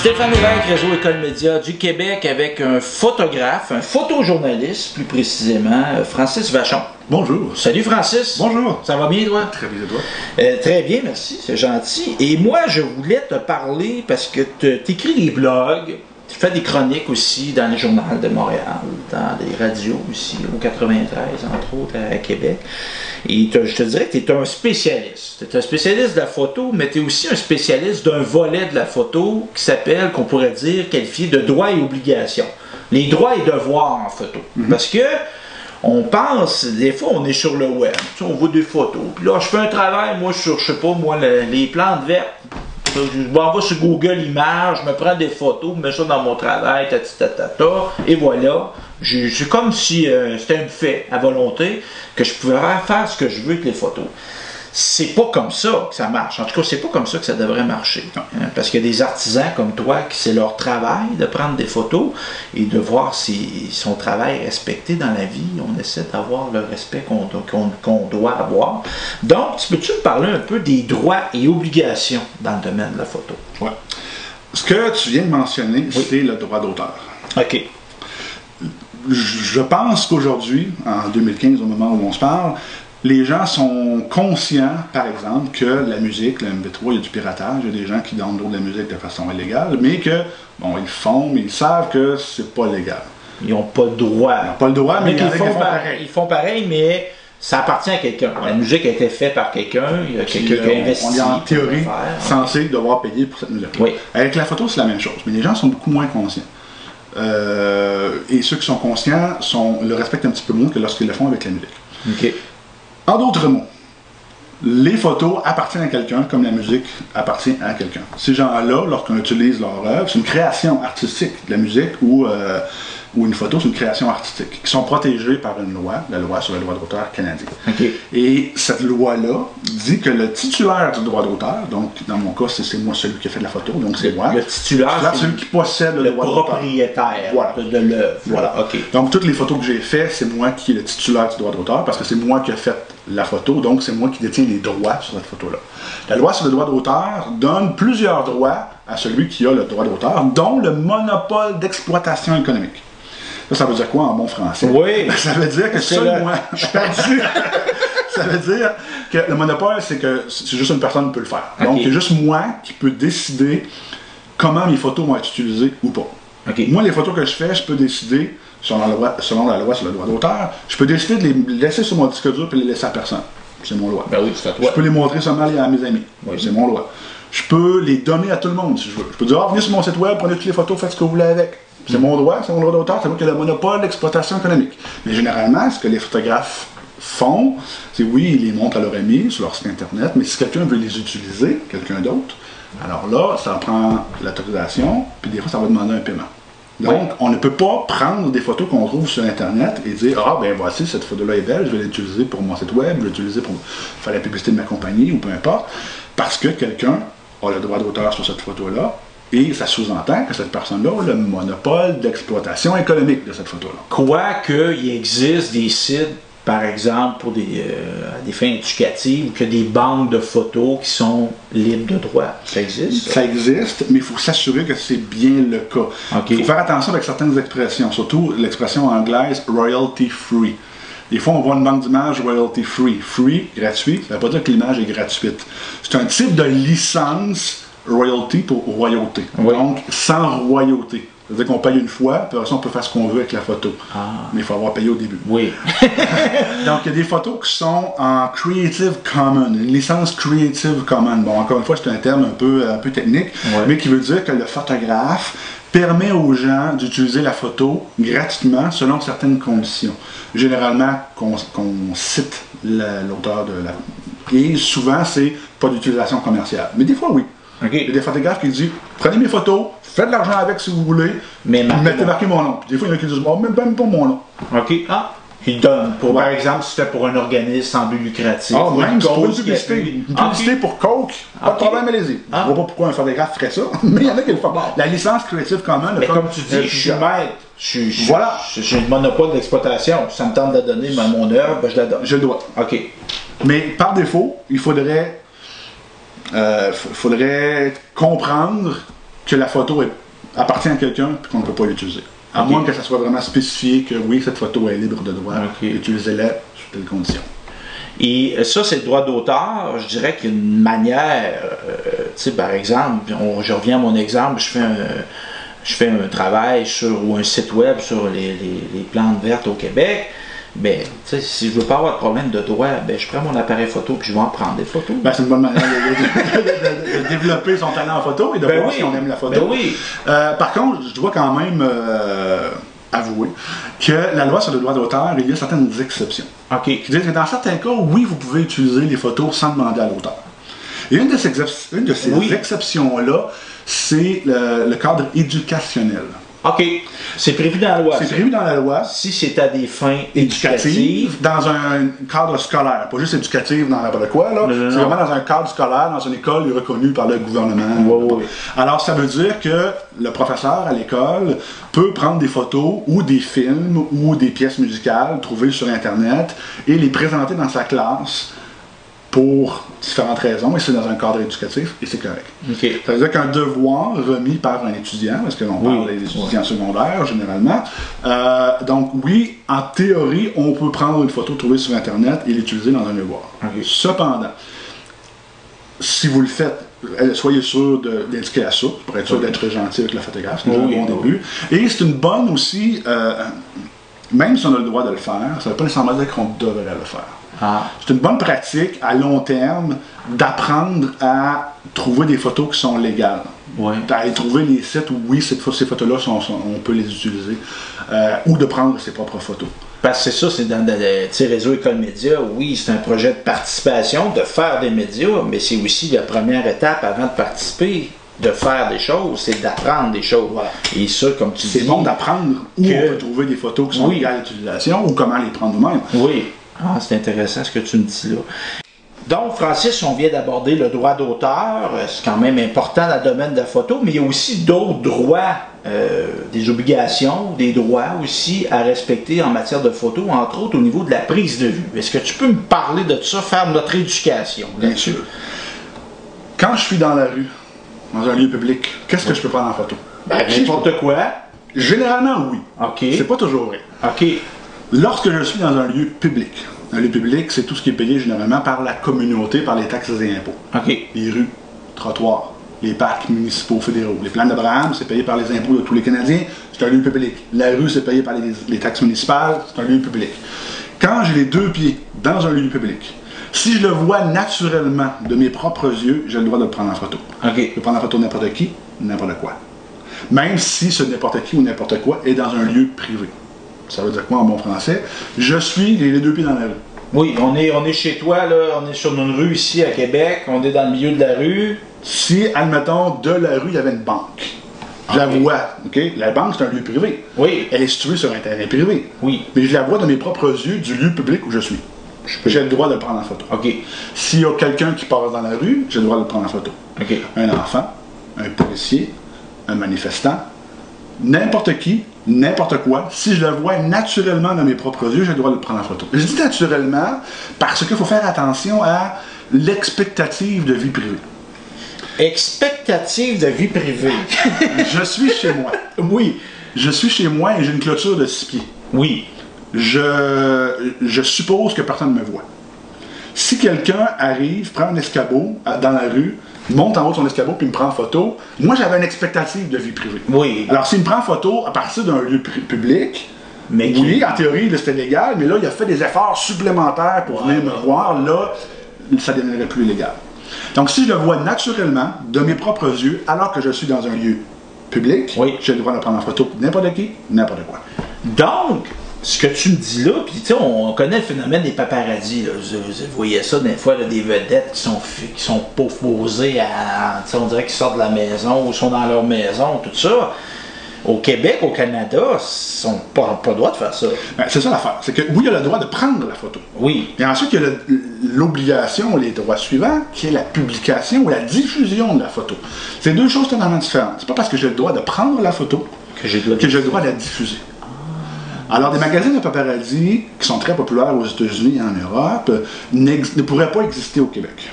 Stéphane Lévesque, Réseau École Média du Québec, avec un photographe, un photojournaliste plus précisément, Francis Vachon. Bonjour. Salut Francis. Bonjour. Ça va bien toi? Très bien et toi? Très bien, merci, c'est gentil. Et moi, je voulais te parler parce que tu écris des blogs, tu fais des chroniques aussi dans les journaux de Montréal, dans les radios aussi, au 93, entre autres, à Québec. Et je te dirais que tu es un spécialiste. Tu es un spécialiste de la photo, mais tu es aussi un spécialiste d'un volet de la photo qui s'appelle, qu'on pourrait dire, qualifié de droits et obligations. Les droits et devoirs en photo. Parce que on pense, des fois on est sur le web, on voit des photos, puis là je fais un travail, moi sur, je sais pas, moi, les plantes vertes. Je m'en vais sur Google Images, je me prends des photos, je mets ça dans mon travail, et voilà. C'est comme si c'était un fait à volonté, que je pouvais faire ce que je veux avec les photos. C'est pas comme ça que ça marche. En tout cas, c'est pas comme ça que ça devrait marcher. Hein? Parce qu'il y a des artisans comme toi qui c'est leur travail de prendre des photos et de voir si son travail est respecté dans la vie. On essaie d'avoir le respect qu'on doit avoir. Donc, peux-tu me parler un peu des droits et obligations dans le domaine de la photo? Oui. Ce que tu viens de mentionner, c'est le droit d'auteur. OK. Je pense qu'aujourd'hui, en 2015, au moment où on se parle, les gens sont conscients, par exemple, que la musique, le MP3, il y a du piratage, il y a des gens qui downloadent de la musique de façon illégale, mais que, bon, ils le font, mais ils savent que c'est pas légal. Ils n'ont pas le droit. Ils n'ont pas le droit, mais ils font pareil, mais ça appartient à quelqu'un. Ouais. La musique a été faite par quelqu'un, il y a quelqu'un qui a investi. On est en théorie censé devoir payer pour cette musique. Oui. Avec la photo, c'est la même chose, mais les gens sont beaucoup moins conscients. Et ceux qui sont conscients le respectent un petit peu moins que lorsqu'ils le font avec la musique. OK. En d'autres mots, les photos appartiennent à quelqu'un comme la musique appartient à quelqu'un. Ces gens-là, lorsqu'on utilise leur œuvre, c'est une création artistique. La musique ou une photo, c'est une création artistique, qui sont protégées par une loi, la loi sur le droit d'auteur canadien. Okay. Et cette loi-là dit que le titulaire du droit d'auteur, donc dans mon cas, c'est moi celui qui a fait de la photo, donc c'est moi. Le titulaire, c'est celui qui possède le droit d'auteur. Propriétaire de l'œuvre. Voilà. Okay. Donc toutes les photos que j'ai faites, c'est moi qui est le titulaire du droit d'auteur, parce que c'est moi qui ai fait la photo, donc c'est moi qui détiens les droits sur cette photo-là. La loi sur le droit d'auteur donne plusieurs droits à celui qui a le droit d'auteur, dont le monopole d'exploitation économique. Ça veut dire quoi en bon français? Oui! Ça veut dire que seul moi... Je suis perdu! Ça veut dire que le monopole, c'est que c'est juste une personne qui peut le faire. Okay. Donc, c'est juste moi qui peux décider comment mes photos vont être utilisées ou pas. Okay. Moi, les photos que je fais, je peux décider, selon la loi sur le droit d'auteur, je peux décider de les laisser sur mon disque dur et les laisser à personne. C'est mon loi. Ben oui, c'est à toi. Je peux les montrer seulement à mes amis. Oui. C'est mon loi. Je peux les donner à tout le monde si je veux. Je peux dire, venez sur mon site web, prenez toutes les photos, faites ce que vous voulez avec. C'est mon droit, c'est mon droit d'auteur, c'est moi qui ai le monopole d'exploitation économique. Mais généralement, ce que les photographes font, c'est oui, ils les montrent à leur ami sur leur site internet, mais si quelqu'un veut les utiliser, quelqu'un d'autre, alors là, ça prend l'autorisation, puis des fois, ça va demander un paiement. Donc, on ne peut pas prendre des photos qu'on trouve sur Internet et dire « Ah, ben voici, cette photo-là est belle, je vais l'utiliser pour mon site web, je vais l'utiliser pour faire la publicité de ma compagnie, ou peu importe, parce que quelqu'un a le droit d'auteur sur cette photo-là, et ça sous-entend que cette personne-là a le monopole d'exploitation économique de cette photo-là. Quoique, il existe des sites, par exemple, pour des fins éducatives, ou qu'il y a des banques de photos qui sont libres de droit. Ça existe? Ça existe, mais il faut s'assurer que c'est bien le cas. Il faut faire attention avec certaines expressions, surtout l'expression anglaise « royalty free ». Des fois, on voit une banque d'images royalty free. Free, gratuit, ça ne veut pas dire que l'image est gratuite. C'est un type de licence royalty pour royauté. Oui. Donc, sans royauté. C'est-à-dire qu'on paye une fois, puis après ça, on peut faire ce qu'on veut avec la photo. Ah. Mais il faut avoir payé au début. Oui. Donc, il y a des photos qui sont en Creative Commons, une licence Creative Commons. Bon, encore une fois, c'est un terme un peu technique, mais qui veut dire que le photographe permet aux gens d'utiliser la photo gratuitement selon certaines conditions. Généralement, qu'on cite l'auteur de la... Et souvent, c'est pas d'utilisation commerciale. Mais des fois, oui. Okay. Il y a des photographes qui disent prenez mes photos, faites de l'argent avec si vous voulez, mais mettez marqué mon nom. Puis des fois, il y en a qui disent bon, même pas mon nom. OK. Ah, ils donnent. Par exemple, si c'était pour un organisme sans but lucratif. Ah, même si pour une publicité. Une publicité pour Coke, pas de problème, allez-y. Je ne vois pas pourquoi un photographe ferait ça, mais il y en a qui le font. La licence Creative Commons. Mais comme tu dis, je suis maître. Voilà. J'ai le monopole d'exploitation. Si ça me tente de donner mon œuvre, ben je la donne. Je le dois. OK. Mais par défaut, il faudrait comprendre que la photo appartient à quelqu'un et qu'on ne peut pas l'utiliser. À moins que ça soit vraiment spécifié que oui, cette photo est libre de droit, utilisez-la sous telles conditions. Et ça, c'est le droit d'auteur. Je dirais qu'il y a une manière, tu sais, par exemple, je reviens à mon exemple, je fais un travail ou un site web sur les plantes vertes au Québec. Ben, tu sais, si je veux pas avoir de problème de droit, ben, je prends mon appareil photo et je vais en prendre des photos. Ben, c'est une bonne manière de développer son talent en photo et de voir si on aime la photo. Par contre, je dois quand même avouer que la loi sur le droit d'auteur, il y a certaines exceptions. Qui disent que dans certains cas, oui, vous pouvez utiliser les photos sans demander à l'auteur. Et une de ces exceptions-là, c'est le cadre éducationnel. OK. C'est prévu dans la loi. C'est prévu dans la loi. Si c'est à des fins éducatives. Dans un cadre scolaire, pas juste éducatif dans n'importe quoi, là. C'est vraiment dans un cadre scolaire, dans une école reconnue par le gouvernement. Alors, ça veut dire que le professeur à l'école peut prendre des photos ou des films ou des pièces musicales trouvées sur Internet et les présenter dans sa classe pour différentes raisons, et c'est dans un cadre éducatif, et c'est correct. Ça veut dire qu'un devoir remis par un étudiant, parce que l'on parle des étudiants secondaires, généralement, donc oui, en théorie, on peut prendre une photo trouvée sur Internet et l'utiliser dans un devoir. Cependant, si vous le faites, soyez sûr d'indiquer la source, pour être sûr d'être gentil avec le photographe, c'est déjà un bon début. Et c'est une bonne aussi, même si on a le droit de le faire, ça ne veut pas nécessairement dire qu'on devrait le faire. C'est une bonne pratique à long terme d'apprendre à trouver des photos qui sont légales. D'aller trouver les sites où oui, ces photos-là, on peut les utiliser. Ou de prendre ses propres photos. Parce que c'est ça, c'est dans le réseau École Média, oui, c'est un projet de participation, de faire des médias, mais c'est aussi la première étape avant de participer. De faire des choses, c'est d'apprendre des choses. Et ça, comme tu dis... C'est bon d'apprendre où on peut trouver des photos qui sont légales à l'utilisation ou comment les prendre nous-mêmes. C'est intéressant ce que tu me dis là. Donc, Francis, on vient d'aborder le droit d'auteur. C'est quand même important dans le domaine de la photo, mais il y a aussi d'autres droits, des obligations, des droits aussi à respecter en matière de photo, entre autres au niveau de la prise de vue. Est-ce que tu peux me parler de ça, faire notre éducation? Bien sûr. Quand je suis dans la rue, dans un lieu public, qu'est-ce que je peux prendre en photo? N'importe quoi. Généralement, oui. C'est pas toujours vrai. Lorsque je suis dans un lieu public, c'est tout ce qui est payé généralement par la communauté, par les taxes et impôts. Les rues, trottoirs, les parcs municipaux fédéraux. Les plans d'Abraham, c'est payé par les impôts de tous les Canadiens, c'est un lieu public. La rue, c'est payé par les taxes municipales, c'est un lieu public. Quand j'ai les deux pieds dans un lieu public, si je le vois naturellement de mes propres yeux, j'ai le droit de le prendre en photo. Je peux prendre en photo n'importe qui, n'importe quoi. Même si ce n'importe qui ou n'importe quoi est dans un lieu privé. Ça veut dire quoi en bon français? Je suis les deux pieds dans la rue. Oui, on est chez toi, là, on est sur une rue ici à Québec, on est dans le milieu de la rue. Si, admettons, de la rue, il y avait une banque. Je la vois, La banque, c'est un lieu privé. Elle est située sur un terrain privé. Mais je la vois de mes propres yeux du lieu public où je suis. J'ai le droit de le prendre en photo. S'il y a quelqu'un qui passe dans la rue, j'ai le droit de le prendre en photo. Un enfant, un policier, un manifestant, n'importe qui, n'importe quoi, si je le vois naturellement dans mes propres yeux, j'ai le droit de le prendre en photo. Je dis naturellement parce qu'il faut faire attention à l'expectative de vie privée. Expectative de vie privée. Je suis chez moi. Je suis chez moi et j'ai une clôture de 6 pieds. Je suppose que personne ne me voit. Si quelqu'un arrive, prend un escabeau dans la rue, monte en haut de son escabeau puis me prend en photo, moi j'avais une expectative de vie privée. Alors s'il me prend en photo à partir d'un lieu public, en théorie c'était légal, mais là il a fait des efforts supplémentaires pour venir me voir, là ça deviendrait plus légal. Donc si je le vois naturellement, de mes propres yeux, alors que je suis dans un lieu public, j'ai le droit de prendre en photo n'importe qui, n'importe quoi. Donc, ce que tu me dis là, puis tu sais, on connaît le phénomène des paparazzis. Vous voyez ça des fois, là, des vedettes qui sont posées à. On dirait qu'ils sortent de la maison ou sont dans leur maison, tout ça. Au Québec, au Canada, ils n'ont pas le droit de faire ça. C'est ça l'affaire. C'est que oui, il y a le droit de prendre la photo. Et ensuite, il y a l'obligation, les droits suivants, qui est la publication ou la diffusion de la photo. C'est deux choses totalement différentes. C'est pas parce que j'ai le droit de prendre la photo que j'ai le droit de la diffuser. Alors, des magazines de paparazzi, qui sont très populaires aux États-Unis et en Europe, ne pourraient pas exister au Québec.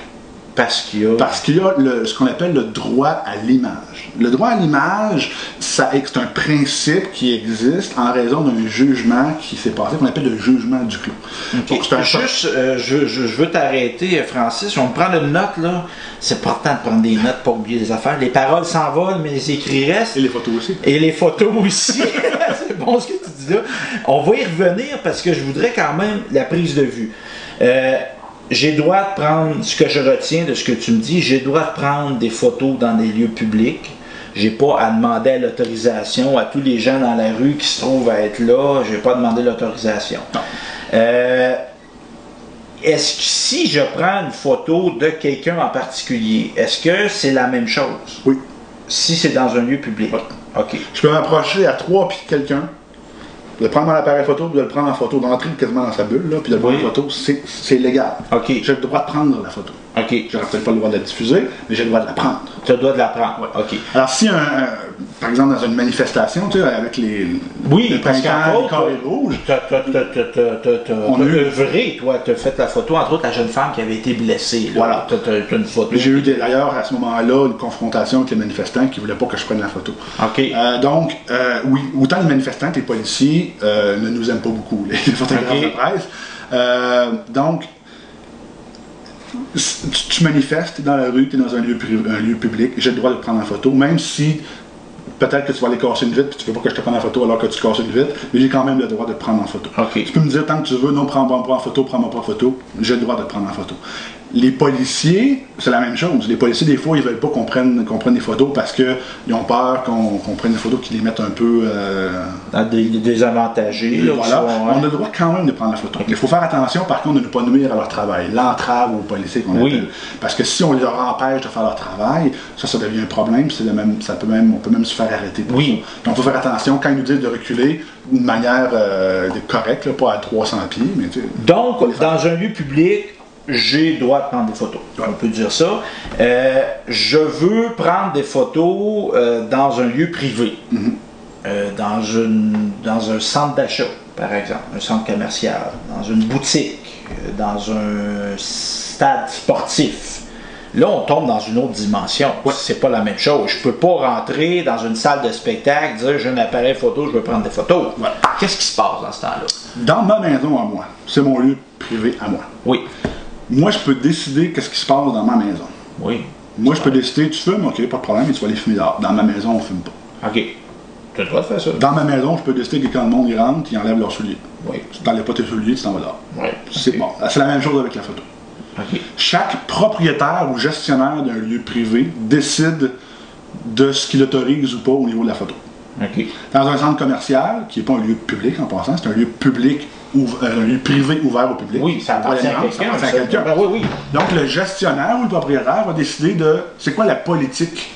Parce qu'il y a... Parce qu'il y a ce qu'on appelle le droit à l'image. Le droit à l'image, c'est un principe qui existe en raison d'un jugement qui s'est passé, qu'on appelle le jugement du clos. Okay. Donc, juste, je veux t'arrêter, Francis. On me prend une note, là. C'est important de prendre des notes pour oublier les affaires. Les paroles s'envolent, mais les écrits restent. Et les photos aussi. Et les photos aussi. C'est bon ce que tu dis là. On va y revenir parce que je voudrais quand même la prise de vue. J'ai le droit de prendre, ce que je retiens de ce que tu me dis, j'ai le droit de prendre des photos dans des lieux publics. J'ai pas à demander l'autorisation à tous les gens dans la rue qui se trouvent à être là. J'ai pas demandé l'autorisation. Est-ce que si je prends une photo de quelqu'un en particulier, est-ce que c'est la même chose? Oui. Si c'est dans un lieu public? Oui. OK. Je peux m'approcher à 3 pieds de quelqu'un, de le prendre dans l'appareil photo, de le prendre en photo, d'entrer quasiment dans sa bulle, là, puis de le prendre en photo, c'est légal. OK. J'ai le droit de prendre la photo. OK. J'aurais peut-être pas le droit de la diffuser, mais j'ai le droit de la prendre. Tu as le droit de la prendre? Ouais. OK. Alors, si par exemple, dans une manifestation, tu sais, avec les parce qu'en les carrés rouges, t'as œuvré, toi, t'as fait la photo, entre autres, la jeune femme qui avait été blessée. Là. Voilà. T'as une photo. J'ai eu d'ailleurs, à ce moment-là, une confrontation avec les manifestants qui ne voulaient pas que je prenne la photo. OK. Donc, oui, autant les manifestants que les policiers ne nous aiment pas beaucoup, les photographes de presse. Donc, tu manifestes dans la rue, tu es dans un lieu public, j'ai le droit de prendre en photo, même si peut-être que tu vas aller casser une vitre puis tu ne veux pas que je te prenne en photo alors que tu casses une vitre, mais j'ai quand même le droit de te prendre en photo. Okay. Tu peux me dire tant que tu veux, non, prends-moi pas en photo, prends-moi pas en photo, j'ai le droit de te prendre en photo. Les policiers, c'est la même chose. Les policiers, des fois, ils veulent pas qu'on prenne des photos parce qu'ils ont peur qu'on prenne des photos qui les mettent un peu... désavantagés. Voilà. On a le droit quand même de prendre la photo. Okay. Il faut faire attention, par contre, de ne pas nuire à leur travail. L'entrave aux policiers qu'on appelle. Parce que si on leur empêche de faire leur travail, ça devient un problème. On peut même se faire arrêter pour ça. Donc, il faut faire attention quand ils nous disent de reculer d'une manière correcte, là, pas à 300 pieds. Mais, tu sais, donc, dans un lieu public, j'ai le droit de prendre des photos. On peut dire ça. Je veux prendre des photos dans un lieu privé. Dans un centre d'achat, par exemple, un centre commercial, dans une boutique, dans un stade sportif. Là, on tombe dans une autre dimension. C'est pas la même chose. Je peux pas rentrer dans une salle de spectacle, dire j'ai un appareil photo, je veux prendre des photos. Qu'est-ce qui se passe dans ce temps-là? Dans ma maison à moi, c'est mon lieu privé à moi. Oui. Moi, je peux décider qu'est-ce qui se passe dans ma maison. Oui. Moi, je peux décider, tu fumes, ok, pas de problème, mais tu vas aller fumer dehors. Dans ma maison, on fume pas. Ok. Tu as le droit de faire ça. Dans ma maison, je peux décider que quand le monde y rentre, ils enlèvent leurs souliers. Oui. Tu n'enlèves pas tes souliers, tu t'en vas dehors. Oui. C'est bon. C'est la même chose avec la photo. Okay. Chaque propriétaire ou gestionnaire d'un lieu privé décide de ce qu'il autorise ou pas au niveau de la photo. Okay. Dans un centre commercial, qui n'est pas un lieu public en passant, c'est un lieu public, un lieu privé ouvert au public. Oui, ça appartient à quelqu'un. Ben oui. Donc le gestionnaire ou le propriétaire va décider de c'est quoi la politique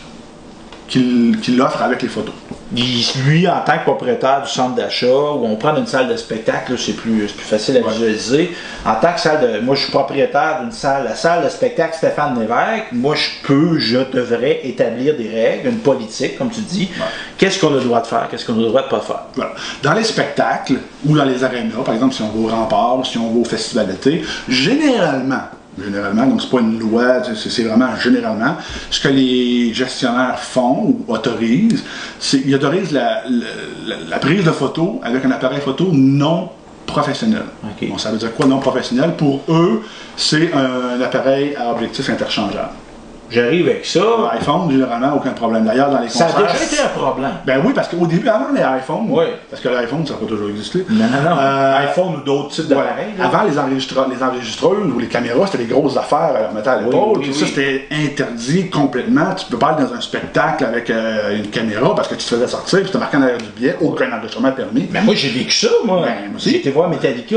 qu'il offre avec les photos. Lui, en tant que propriétaire du centre d'achat, où on prend une salle de spectacle, c'est plus facile à visualiser. En tant que moi je suis propriétaire d'une salle, la salle de spectacle Stéphane Lévesque, moi je devrais établir des règles, une politique, comme tu dis. Qu'est-ce qu'on a le droit de faire, qu'est-ce qu'on a le droit de pas faire. Voilà. Dans les spectacles ou dans les arénas, par exemple si on va au Rempart, si on va au Festival d'été, généralement, donc c'est pas une loi, c'est vraiment généralement, ce que les gestionnaires font ou autorisent, c'est qu'ils autorisent la prise de photos avec un appareil photo non professionnel. Okay. Bon, ça veut dire quoi non professionnel? Pour eux, c'est un appareil à objectif interchangeable. J'arrive avec ça. L'iPhone, généralement, aucun problème. D'ailleurs, dans les concerts... Ça a déjà été un problème. Ben oui, parce qu'au début, avant les iPhones, parce que l'iPhone, ça n'a pas toujours existé. Non. iPhone ou d'autres types d'appareils. Avant, les enregistreuses ou les caméras, c'était des grosses affaires à mettre à l'épaule. Ça, c'était interdit complètement. Tu peux pas aller dans un spectacle avec une caméra parce que tu te faisais sortir, puis tu te marquais en arrière du billet, aucun enregistrement permis. Mais moi, j'ai vécu ça, moi. J'ai été voir Metallica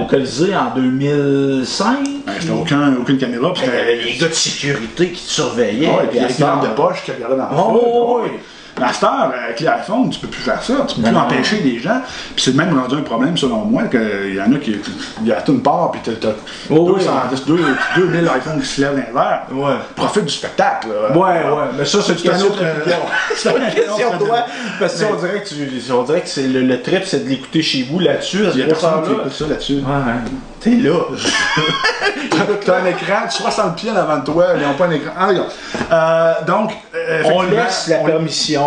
au Colisée en 2005. C'était aucune caméra. Il y avait les gars de sécurité qui te surveillaient. Puis avec une lampe de poche qui regardait dans le feu. À cette heure, avec l'iPhone, tu peux plus faire ça, tu peux plus empêcher les gens. Puis c'est même rendu un problème, selon moi, qu'il y en a qui. Il y a toute une part, puis t'as 2000 iPhones qui se lèvent dans l'air. Ouais. Profite du spectacle. Ouais, mais ça, c'est une autre c'est une question de toi. Parce que on dirait que c'est le trip, c'est de l'écouter chez vous là-dessus. Il y a personne qui écoute ça là-dessus. Ouais. T'es là. T'as un écran de 60 pieds avant de toi, ils n'ont pas un écran. Ah, regarde. Donc, on laisse la permission.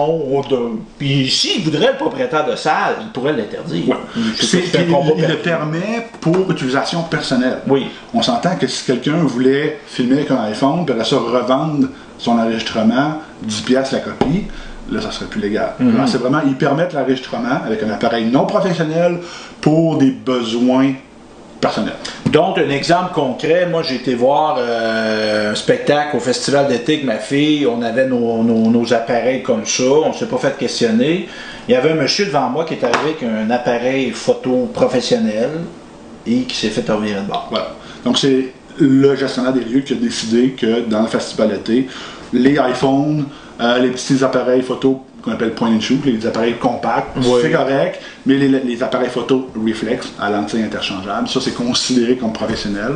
Puis s'il voudrait le propriétaire de salle, il pourrait l'interdire. Ouais. Il le permet pour utilisation personnelle. Oui. On s'entend que si quelqu'un voulait filmer avec un iPhone, puis après ça revendre son enregistrement, 10$ la copie, là, ça serait plus légal. C'est vraiment, ils permettent l'enregistrement avec un appareil non professionnel pour des besoins personnels. Donc, un exemple concret, moi j'ai été voir un spectacle au festival d'été avec ma fille, on avait nos appareils comme ça, on ne s'est pas fait questionner. Il y avait un monsieur devant moi qui est arrivé avec un appareil photo professionnel et qui s'est fait revirer de bord. Voilà. Donc, c'est le gestionnaire des lieux qui a décidé que dans le festival d'été, les iPhones, les petits appareils photo qu'on appelle point and shoot, les appareils compacts, c'est correct, mais les appareils photo reflex à lentille interchangeable, ça c'est considéré comme professionnel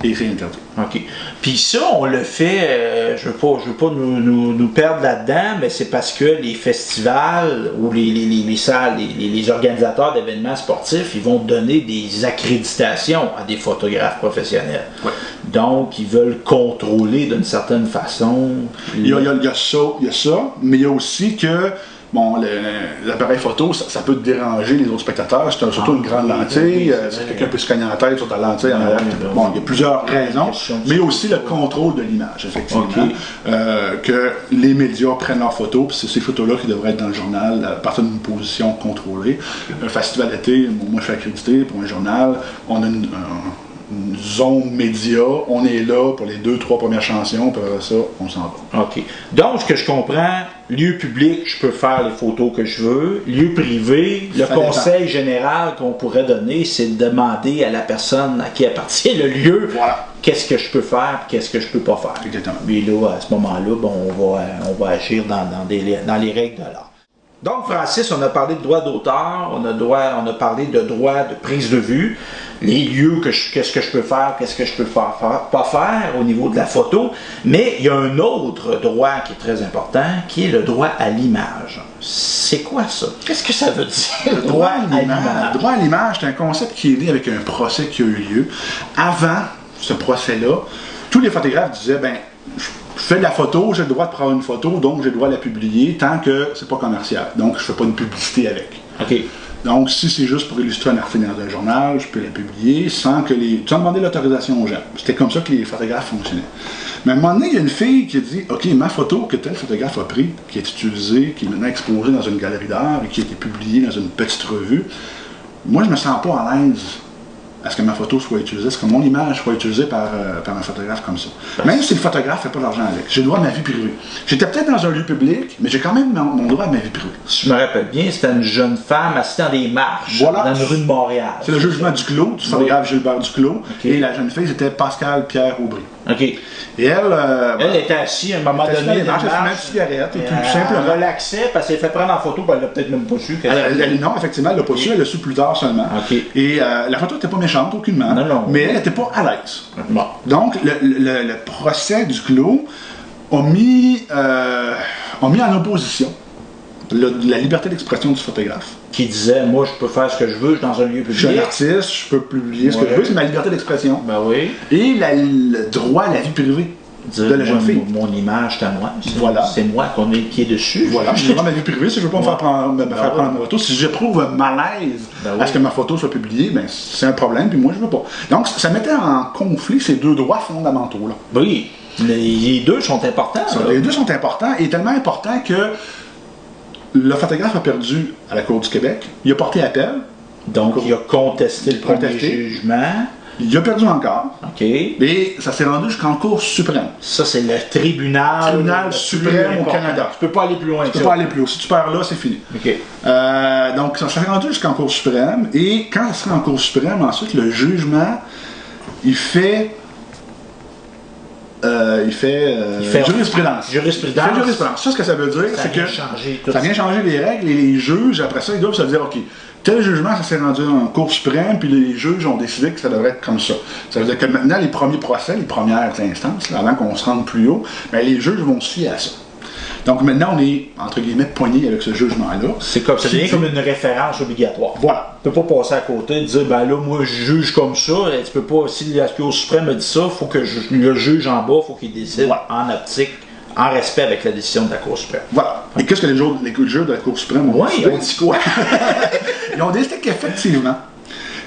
et c'est interdit. OK. Puis ça, on le fait, je veux pas nous perdre là-dedans, mais c'est parce que les festivals ou les salles, les organisateurs d'événements sportifs, ils vont donner des accréditations à des photographes professionnels. Ouais. Donc, ils veulent contrôler d'une certaine façon. Il y a ça, mais il y a aussi que bon, l'appareil photo, ça peut déranger les autres spectateurs. C'est surtout une grande lentille. Quelqu'un peut se cogner la tête sur ta lentille. Bon, il y a plusieurs raisons, mais aussi le contrôle de l'image, effectivement. Que les médias prennent leurs photos, puis c'est ces photos-là qui devraient être dans le journal à partir d'une position contrôlée. Un festival d'été, moi je suis accrédité pour un journal, on a une zone média, on est là pour les 2-3 premières chansons, puis après ça, on s'en va. OK. Donc, ce que je comprends, lieu public, je peux faire les photos que je veux. Lieu privé, le conseil général qu'on pourrait donner, c'est de demander à la personne à qui appartient le lieu, qu'est-ce que je peux faire, qu'est-ce que je peux pas faire. Exactement. Puis là, à ce moment-là, bon, on va agir dans les règles de l'art. Donc, Francis, on a parlé de droit d'auteur, on a parlé de droit de prise de vue, les lieux, qu'est-ce que je peux faire, qu'est-ce que je peux pas faire au niveau de la photo, mais il y a un autre droit qui est très important, qui est le droit à l'image. C'est quoi ça? Qu'est-ce que ça veut dire, le droit à l'image? Le droit à l'image, c'est un concept qui est lié avec un procès qui a eu lieu. Avant ce procès-là, tous les photographes disaient, ben, je fais de la photo, j'ai le droit de prendre une photo, donc j'ai le droit de la publier tant que c'est pas commercial. Donc je fais pas une publicité avec. OK. Donc si c'est juste pour illustrer un article dans un journal, je peux la publier sans demander l'autorisation aux gens. C'était comme ça que les photographes fonctionnaient. Mais à un moment donné, il y a une fille qui a dit, OK, ma photo que tel photographe a pris, qui est utilisée, qui est maintenant exposée dans une galerie d'art et qui a été publiée dans une petite revue, moi je me sens pas à l'aise à ce que ma photo soit utilisée, à ce que mon image soit utilisée par un photographe comme ça. Même si le photographe ne fait pas d'argent avec. J'ai le droit à ma vie privée. J'étais peut-être dans un lieu public, mais j'ai quand même mon droit à ma vie privée. Si je me rappelle bien, c'était une jeune femme assise dans des marches dans une rue de Montréal. C'est le jugement Duclos, du photographe Gilbert Duclos. Et la jeune fille, c'était Pascal Pierre Aubry. OK. Et elle était assise à un moment donné, elle fumait une cigarette et tout simplement. Elle relaxait parce qu'elle s'est fait prendre en photo, elle l'a peut-être même pas su. Non, effectivement, elle l'a pas su, elle l'a su plus tard seulement. Et la photo n'était pas méchante, aucunement, mais elle n'était pas à l'aise. Bon. Donc, le procès Duclos a mis en opposition la liberté d'expression du photographe. Qui disait, moi je peux faire ce que je veux dans un lieu public. Je suis un artiste, je peux publier ce que je veux, c'est ma liberté d'expression. Ben oui. Et le droit à la vie privée de la jeune fille. Mon image, c'est à moi. Voilà. C'est moi qui est dessus. Voilà, j'ai le droit à ma vie privée, si je ne veux pas me faire prendre ma photo. Si j'éprouve un malaise à ce que ma photo soit publiée, ben, c'est un problème, puis moi je ne veux pas. Donc ça mettait en conflit ces deux droits fondamentaux-là. Oui, mais les deux sont importants. Les deux sont importants, et tellement importants que le photographe a perdu à la Cour du Québec. Il a porté appel. Donc, il a contesté le premier jugement. Il a perdu encore. OK. Et ça s'est rendu jusqu'en Cour suprême. Ça, c'est le tribunal suprême au Canada. Tu peux pas aller plus loin. Tu peux pas aller plus haut. Si tu perds là, c'est fini. OK. Donc, ça s'est rendu jusqu'en Cour suprême. Et quand ça sera en Cour suprême, ensuite, le jugement, il fait il fait jurisprudence. Jurisprudence. Il fait jurisprudence. Ça, ce que ça veut dire, c'est que ça vient changer les règles et les juges, après ça, ils doivent se dire, OK, tel jugement, ça s'est rendu en Cour suprême, puis les juges ont décidé que ça devrait être comme ça. Ça veut dire que maintenant, les premiers procès, les premières instances, là, avant qu'on se rende plus haut, bien, les juges vont se fier à ça. Donc maintenant, on est, entre guillemets, poigné avec ce jugement-là. C'est comme, ça devient comme une référence obligatoire. Voilà. Tu ne peux pas passer à côté et dire, ben là, moi, je juge comme ça. Tu peux pas, si la Cour suprême me dit ça, il faut que le juge en bas, il faut qu'il décide en optique, en respect avec la décision de la Cour suprême. Voilà. Et qu'est-ce que les juges de la Cour suprême ont dit quoi? Ils ont décidé qu'effectivement,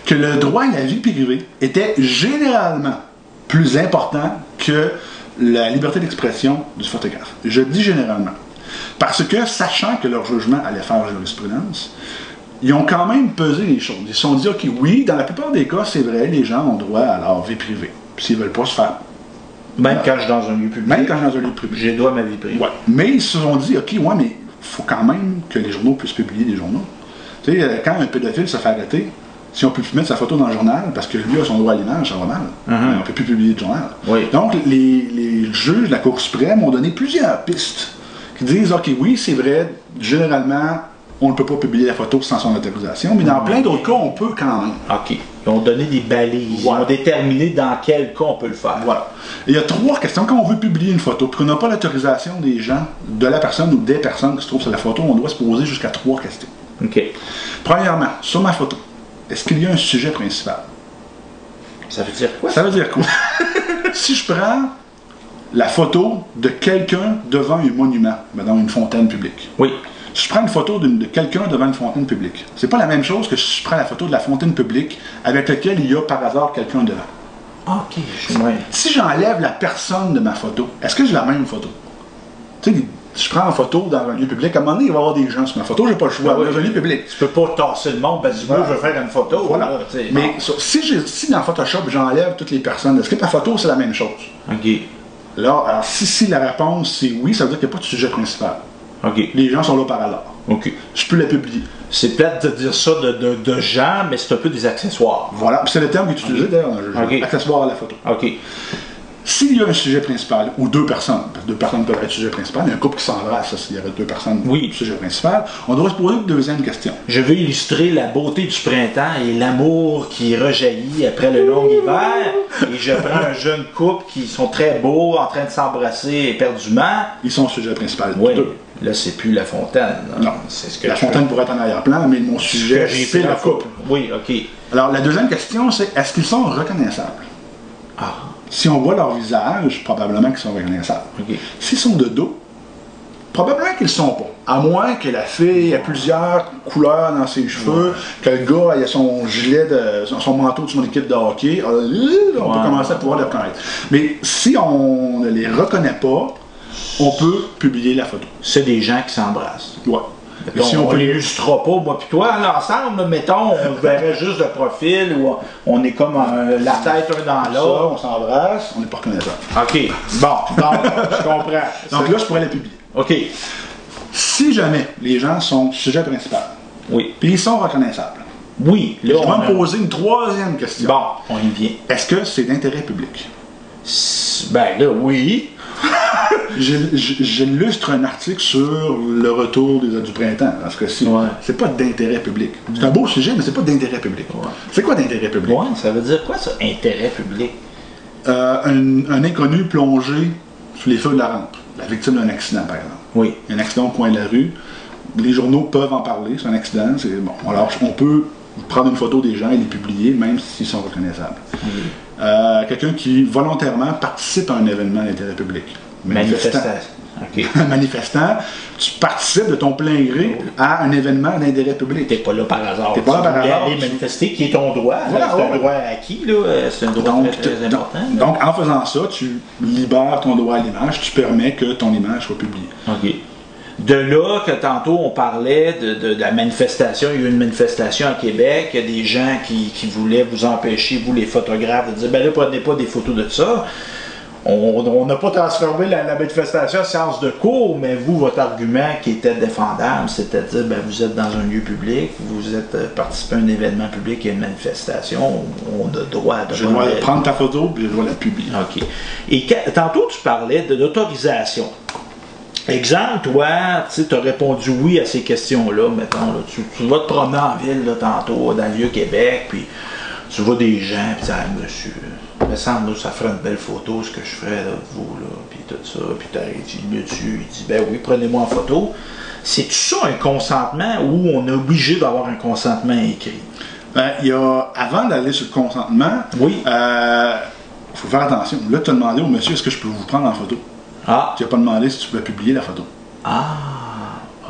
que le droit à la vie privée était généralement plus important que la liberté d'expression du photographe. Je dis généralement. Parce que, sachant que leur jugement allait faire jurisprudence, ils ont quand même pesé les choses. Ils se sont dit, OK, oui, dans la plupart des cas, c'est vrai, les gens ont droit à leur vie privée. Puis s'ils ne veulent pas se faire. Même quand je suis dans un lieu public. Même quand je suis dans un lieu public. J'ai droit à ma vie privée. Ouais. Mais ils se sont dit, OK, ouais, mais il faut quand même que les journaux puissent publier des journaux. Tu sais, quand un pédophile se fait arrêter, si on peut plus mettre sa photo dans le journal, parce que lui a son droit à l'image, ça va mal. On ne peut plus publier de journal. Oui. Donc, les juges de la Cour suprême ont donné plusieurs pistes qui disent, OK, oui, c'est vrai, généralement, on ne peut pas publier la photo sans son autorisation, mais dans plein d'autres cas, on peut quand même. OK. Ils ont donné des balises. Voilà. Ils ont déterminé dans quel cas on peut le faire. Voilà. Et il y a 3 questions. Quand on veut publier une photo, puis qu'on n'a pas l'autorisation des gens, de la personne ou des personnes qui se trouvent sur la photo, on doit se poser jusqu'à 3 questions. OK. Premièrement, sur ma photo, est-ce qu'il y a un sujet principal? Ça veut dire quoi? Ça veut dire quoi? Si je prends la photo de quelqu'un devant un monument, dans une fontaine publique. Oui. Si je prends une photo de quelqu'un devant une fontaine publique, c'est pas la même chose que si je prends la photo de la fontaine publique avec laquelle il y a par hasard quelqu'un devant. OK. Si j'enlève la personne de ma photo, est-ce que j'ai la même photo? Tu sais, si je prends une photo dans un lieu public, à un moment donné, il va y avoir des gens sur ma photo, j'ai pas le choix, dans un lieu public. Tu peux pas tasser le monde, parce que moi, je veux faire une photo. Voilà. Là, mais si dans Photoshop, j'enlève toutes les personnes, est-ce que ma photo, c'est la même chose? OK. Là, alors, si la réponse, c'est oui, ça veut dire qu'il n'y a pas de sujet principal. OK. Les gens sont là par hasard. OK. Je peux la publier. C'est plate de dire ça de gens, mais c'est un peu des accessoires. Voilà. C'est le terme qui est utilisé d'ailleurs dans le jeu. OK. Accessoire à la photo. OK. S'il y a un sujet principal, ou 2 personnes, parce que 2 personnes peuvent être sujet principal, il y a un couple qui s'embrasse, s'il y aurait 2 personnes sujet principal, on doit se poser une deuxième question. Je veux illustrer la beauté du printemps et l'amour qui rejaillit après le long hiver, et je prends un jeune couple qui sont très beaux, en train de s'embrasser éperdument. Ils sont sujet principal. Oui. Là, c'est plus la fontaine. Non. C'est ce que la fontaine pourrait être en arrière-plan, mais mon sujet, c'est la couple. Oui, OK. Alors, la deuxième question, c'est est-ce qu'ils sont reconnaissables? Ah. Si on voit leur visage, probablement qu'ils sont reconnaissables. Okay. S'ils sont de dos, probablement qu'ils ne sont pas. À moins que la fille ait plusieurs couleurs dans ses cheveux, que le gars ait son gilet, son manteau de son équipe de hockey, on peut commencer à pouvoir les reconnaître. Mais si on ne les reconnaît pas, on peut publier la photo. C'est des gens qui s'embrassent. Ouais. Donc, si on ne l'illustrera pas, moi puis toi, l'ensemble, mettons, on verrait juste le profil, où on est comme la tête un dans l'autre. On s'embrasse, on n'est pas reconnaissable. OK. Bon, donc, je comprends. Donc là, je pourrais la publier. OK. Si jamais les gens sont sujet principal, oui, puis ils sont reconnaissables, oui, là, je vais me poser une troisième question. Bon, on y vient. Est-ce que c'est d'intérêt public? Ben là, oui. J'illustre un article sur le retour du printemps, parce que c'est pas d'intérêt public. C'est un beau sujet, mais c'est pas d'intérêt public. Ouais. C'est quoi d'intérêt public? Ouais, ça veut dire quoi ça, intérêt public? Un inconnu plongé sous les feux de la rampe, la victime d'un accident par exemple. Oui. Un accident au coin de la rue, les journaux peuvent en parler, c'est un accident, c'est bon. Alors on peut prendre une photo des gens et les publier, même s'ils sont reconnaissables. Oui. Quelqu'un qui volontairement participe à un événement d'intérêt public. Manifestant. Okay. Manifestant, tu participes de ton plein gré à un événement d'intérêt public. T'es pas là par hasard. T'es pas là par hasard. Aller manifester, qui est ton droit. Voilà, c'est un droit acquis, là. C'est un droit très important. Donc, en faisant ça, tu libères ton droit à l'image, tu permets que ton image soit publiée. OK. De là que tantôt on parlait de la manifestation, il y a eu une manifestation à Québec, il y a des gens qui voulaient vous empêcher, vous les photographes, de dire ben là, prenez pas des photos de ça. on n'a pas transformé la manifestation en séance de cours, mais vous, votre argument qui était défendable, c'est-à-dire, ben, vous êtes dans un lieu public, vous êtes participé à un événement public et une manifestation, on a droit de... J'ai le droit de prendre ta photo, puis j'ai le droit de la publier. OK. Et tantôt, tu parlais de l'autorisation. Exemple, toi, tu as répondu oui à ces questions-là, mettons, là, tu vas te promener en ville, là, tantôt, dans le Vieux-Québec, puis tu vois des gens, puis tu dis, ah, monsieur, il me semble, là, ça ferait une belle photo, ce que je ferais, là, de vous, là, puis tout ça, puis tu il dit, ben oui, prenez-moi en photo. C'est-tu ça un consentement ou on est obligé d'avoir un consentement écrit? Ben, il y a, avant d'aller sur le consentement, oui. Faut faire attention. Là, tu as demandé au monsieur, est-ce que je peux vous prendre en photo? Ah. Tu n'as pas demandé si tu pouvais publier la photo. Ah,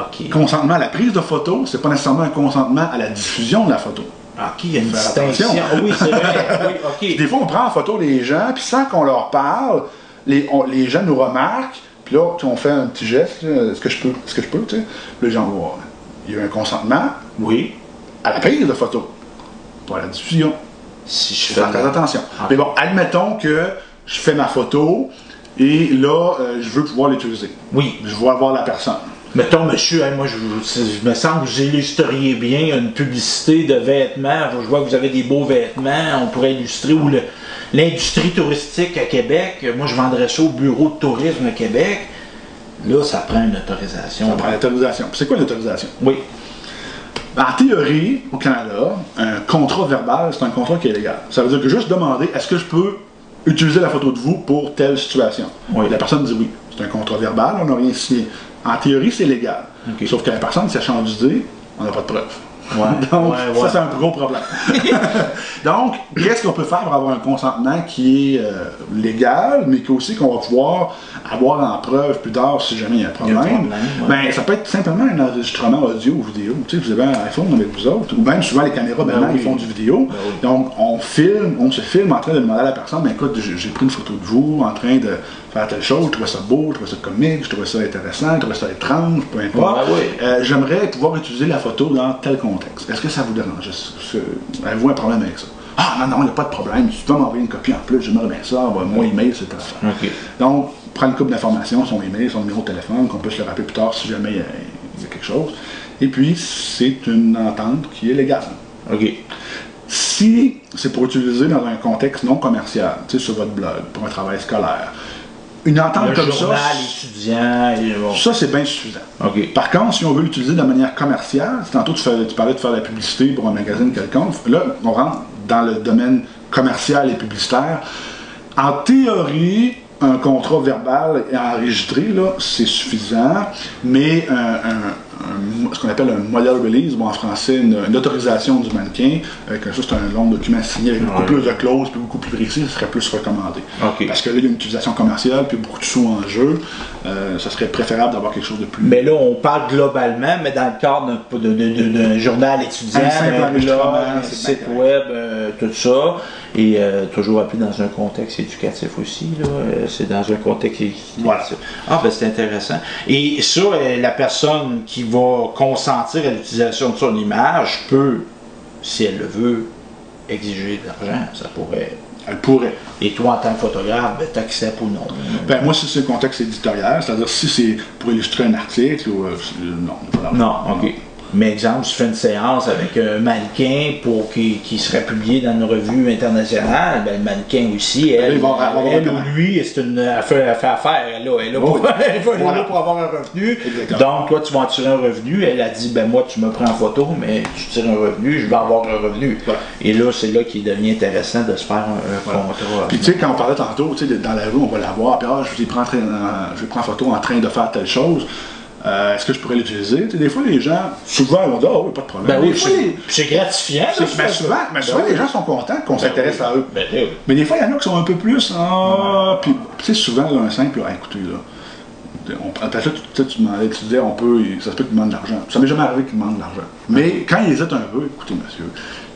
OK. Consentement à la prise de photo, c'est pas nécessairement un consentement à la diffusion de la photo. OK, il y a une distinction. Oui, c'est vrai. Oui, OK. Des fois, on prend en photo les gens, puis sans qu'on leur parle, les gens nous remarquent, puis là, on fait un petit geste, est-ce que je peux, tu sais? Les gens vont voir. Il y a un consentement. Oui. À la prise de photo, pas à la diffusion. Si je fais très attention. Okay. Mais bon, admettons que je fais ma photo et là, je veux pouvoir l'utiliser. Oui. Je veux voir la personne. Mettons, monsieur, hein, moi, je me sens que vous illustriez bien une publicité de vêtements. Je vois que vous avez des beaux vêtements. On pourrait illustrer ou l'industrie touristique à Québec. Moi, je vendrais ça au bureau de tourisme à Québec. Là, ça prend une autorisation. Ça prend une autorisation. C'est quoi une autorisation? Oui. En théorie, au Canada, un contrat verbal, c'est un contrat qui est légal. Ça veut dire que juste demander, est-ce que je peux utiliser la photo de vous pour telle situation? Oui. La personne dit oui. C'est un contrat verbal, on n'a rien signé. En théorie, c'est légal. Okay. Sauf que la personne s'est changée d'idée, on n'a pas de preuve. Ouais, donc, ça, c'est un gros problème. Donc, qu'est-ce qu'on peut faire pour avoir un consentement qui est légal, mais aussi qu'on va pouvoir avoir en preuve plus tard si jamais il y a un problème? Ben, ça peut être simplement un enregistrement audio ou vidéo. Tu sais, vous avez un iPhone avec vous autres, ou même souvent les caméras, maintenant, ils font du vidéo. Donc, on se filme en train de demander à la personne, ben écoute, j'ai pris une photo de vous en train de faire telle chose, je trouvais ça beau, je trouvais ça comique, je trouvais ça intéressant, je trouvais ça étrange, peu importe. J'aimerais pouvoir utiliser la photo dans tel contexte. Est-ce que ça vous dérange? Avez-vous un problème avec ça? Ah non, il n'y a pas de problème. Tu dois m'envoyer une copie en plus, j'aimerais bien ça, mon email, c'est ça. Okay. Donc, prendre une couple d'informations, son email, son numéro de téléphone, qu'on puisse le rappeler plus tard si jamais il y a quelque chose. Et puis, c'est une entente qui est légale. OK. Si c'est pour utiliser dans un contexte non commercial, tu sais, sur votre blog, pour un travail scolaire, une entente comme ça, ça c'est bien suffisant. Okay. Par contre, si on veut l'utiliser de manière commerciale, tantôt tu parlais de faire de la publicité pour un magazine quelconque, là on rentre dans le domaine commercial et publicitaire. En théorie, un contrat verbal et enregistré, c'est suffisant, mais ce qu'on appelle un model release, bon, en français, une autorisation du mannequin, avec ça, c'est un long document signé avec beaucoup plus de clauses, puis beaucoup plus précis, ce serait plus recommandé. Okay. Parce que là, il y a une utilisation commerciale, puis beaucoup de sous en jeu, ça serait préférable d'avoir quelque chose de plus... Mais là, on parle globalement, mais dans le cadre d'un journal étudiant, un site web, tout ça, et toujours appelé dans un contexte éducatif aussi, c'est dans un contexte éducatif. Voilà. Ah, ben c'est intéressant. Et ça, la personne qui va consentir à l'utilisation de son image peut, si elle le veut, exiger de l'argent. Ça pourrait. Elle pourrait. Et toi, en tant que photographe, ben, t'acceptes ou non? Ben, moi, si c'est le contexte éditorial, c'est-à-dire si c'est pour illustrer un article ou non. Non, OK. Mais exemple, tu fais une séance avec un mannequin pour qui serait publié dans une revue internationale, ben, le mannequin aussi, elle ou lui, c'est une affaire. Elle est là pour avoir un revenu. Exactement. Donc, toi, tu vas en tirer un revenu. Elle a dit, ben moi, tu me prends en photo, mais tu tires un revenu, je vais avoir un revenu. Voilà. Et là, c'est là qu'il devient intéressant de se faire un contrat. Puis, tu sais, quand on parlait tantôt, tu sais, dans la rue, on va la voir, puis je prends en photo en train de faire telle chose. Est-ce que je pourrais l'utiliser? Des fois, les gens, souvent, ils vont dire, oh, pas de problème. Ben oui, c'est gratifiant. Mais souvent, les gens sont contents qu'on s'intéresse à eux. Mais des fois, il y en a qui sont un peu plus. Puis, tu sais, souvent, un simple, écoutez, là, tu demandais, tu disais, ça se peut qu'ils demandent de l'argent. Ça m'est jamais arrivé qu'ils demandent de l'argent. Mais quand ils hésitent un peu, écoutez, monsieur,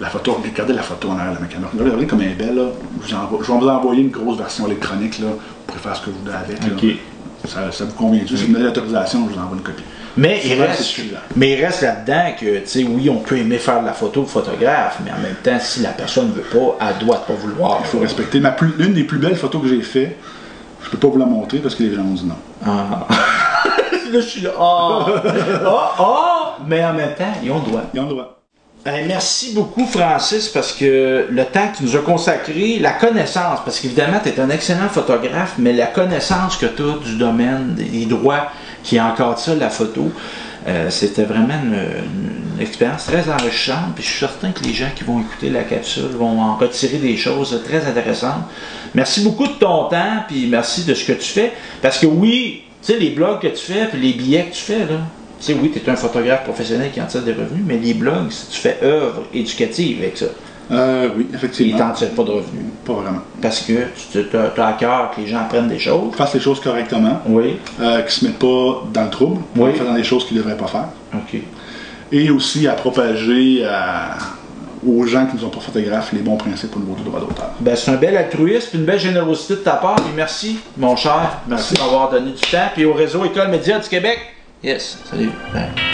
la photo, regardez la photo en arrière de ma caméra. Regardez comme elle est belle, là. Je vais vous envoyer une grosse version électronique, là, pour faire ce que vous voulez avec. Okay. Ça vous convient-tu? Si vous me donnez l'autorisation, je vous envoie une copie. Mais il reste là-dedans que, tu sais, oui, on peut aimer faire de la photo, le photographe, mais en même temps, si la personne ne veut pas, elle doit pas vouloir. Il faut respecter. L'une des plus belles photos que j'ai faites, Je peux pas vous la montrer parce que les gens ont dit non. Ah. Là, je suis là. Mais en même temps, ils ont le droit. Ils ont le droit. Merci beaucoup, Francis, parce que le temps que tu nous as consacré, la connaissance, parce qu'évidemment, tu es un excellent photographe, mais la connaissance que tu as du domaine, des droits qui encadrent ça, la photo, c'était vraiment une expérience très enrichissante. Puis je suis certain que les gens qui vont écouter la capsule vont en retirer des choses très intéressantes. Merci beaucoup de ton temps, puis merci de ce que tu fais. Parce que oui, tu sais, les blogs que tu fais, puis les billets que tu fais, là, tu sais, oui, tu es un photographe professionnel qui en tire des revenus, mais les blogs, si tu fais œuvre éducative avec ça, oui, effectivement. ils t'en tirent pas de revenus. Pas vraiment. Parce que tu as à cœur que les gens apprennent des choses. Fassent les choses correctement. Oui. Qui se mettent pas dans le trouble. Oui. En faisant des choses qu'ils ne devraient pas faire. OK. Et aussi à propager aux gens qui ne sont pas photographes les bons principes au niveau du droit d'auteur. Ben, c'est un bel altruisme, une belle générosité de ta part. Et merci, mon cher. Merci de m'avoir donné du temps. Puis au réseau École Média du Québec. Yes. Salut. Bye.